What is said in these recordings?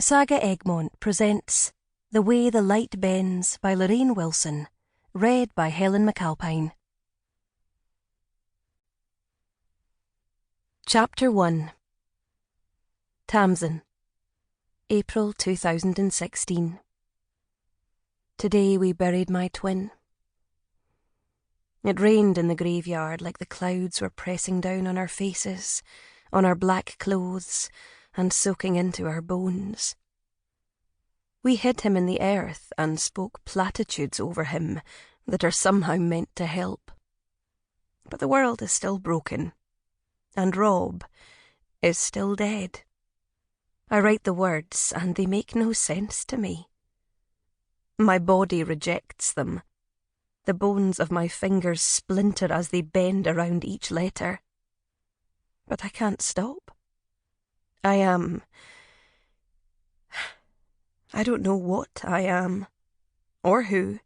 SAGA Egmont presents The Way the Light Bends by Lorraine Wilson, read by Helen Mcalpine. Chapter 1. Tamsin, April 2016. Today we buried my twin. It rained in the graveyard like the clouds were pressing down on our faces, on our black clothes, and soaking into our bones. We hid him in the earth and spoke platitudes over him that are somehow meant to help. But the world is still broken, and Rob is still dead. I write the words and they make no sense to me. My body rejects them. The bones of my fingers splinter as they bend around each letter. But I can't stop. I don't know what I am, or who.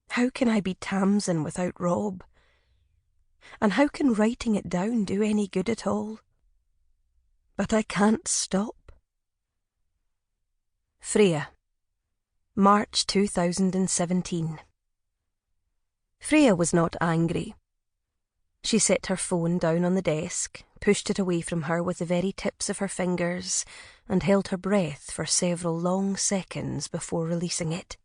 How can I be Tamsin without Rob? And how can writing it down do any good at all? But I can't stop. Freya, March 2017. Freya was not angry. She set her phone down on the desk, pushed it away from her with the very tips of her fingers, and held her breath for several long seconds before releasing it.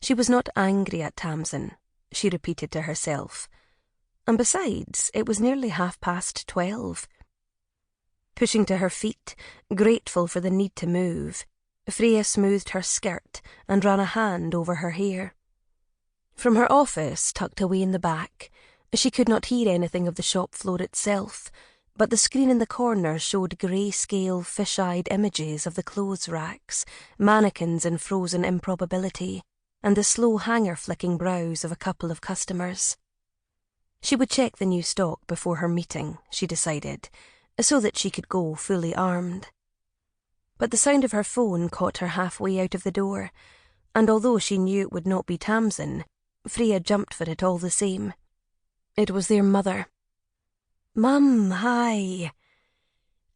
She was not angry at Tamsin, she repeated to herself, and besides, it was nearly 12:30. Pushing to her feet, grateful for the need to move, Freya smoothed her skirt and ran a hand over her hair. From her office, tucked away in the back, she could not hear anything of the shop floor itself, but the screen in the corner showed grey-scale, fish-eyed images of the clothes racks, mannequins in frozen improbability, and the slow hanger-flicking brows of a couple of customers. She would check the new stock before her meeting, she decided, so that she could go fully armed. But the sound of her phone caught her halfway out of the door, and although she knew it would not be Tamsin, Freya jumped for it all the same. It was their mother. "Mum, hi."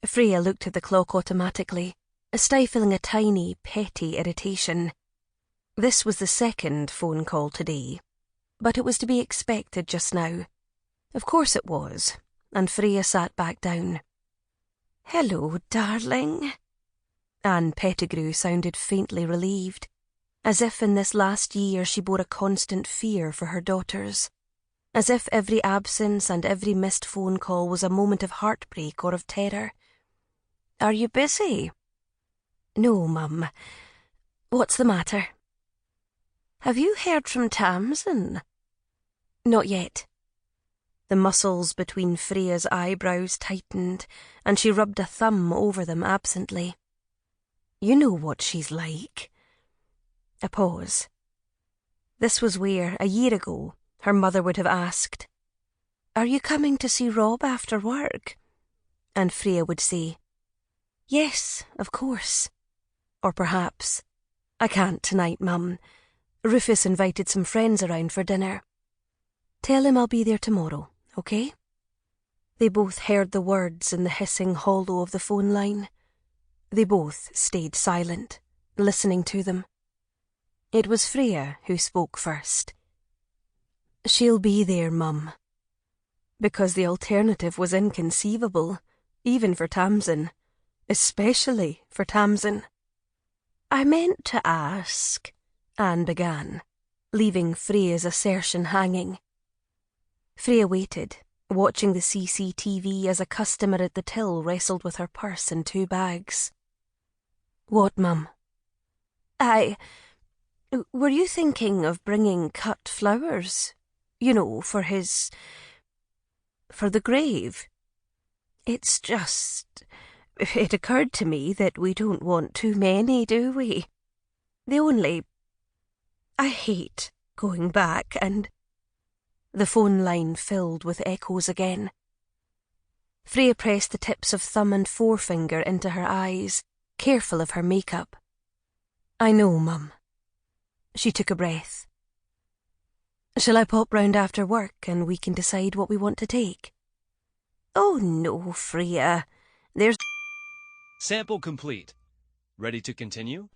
Freya looked at the clock automatically, stifling a tiny, petty irritation. This was the second phone call today, but it was to be expected just now. Of course it was, and Freya sat back down. "Hello, darling." Anne Pettigrew sounded faintly relieved, as if in this last year she bore a constant fear for her daughters. As if every absence and every missed phone call was a moment of heartbreak or of terror. "Are you busy?" "No, Mum. What's the matter?" "Have you heard from Tamsin?" "Not yet." The muscles between Freya's eyebrows tightened, and she rubbed a thumb over them absently. "You know what she's like." A pause. This was where, a year ago, her mother would have asked, "Are you coming to see Rob after work?" And Freya would say, "Yes, of course." Or perhaps, "I can't tonight, Mum. Rufus invited some friends around for dinner. Tell him I'll be there tomorrow, okay?" They both heard the words in the hissing hollow of the phone line. They both stayed silent, listening to them. It was Freya who spoke first. "She'll be there, Mum." Because the alternative was inconceivable, even for Tamsin. Especially for Tamsin. "I meant to ask," Anne began, leaving Freya's assertion hanging. Freya waited, watching the CCTV as a customer at the till wrestled with her purse and 2 bags. "What, Mum?" Were you thinking of bringing cut flowers? You know, for the grave? It's just, it occurred to me that we don't want too many, do we? I hate going back and..." The phone line filled with echoes again. Freya pressed the tips of thumb and forefinger into her eyes, careful of her makeup. "I know, Mum." She took a breath. "Shall I pop round after work and we can decide what we want to take?" "Oh no, Freya. There's Sample complete. Ready to continue?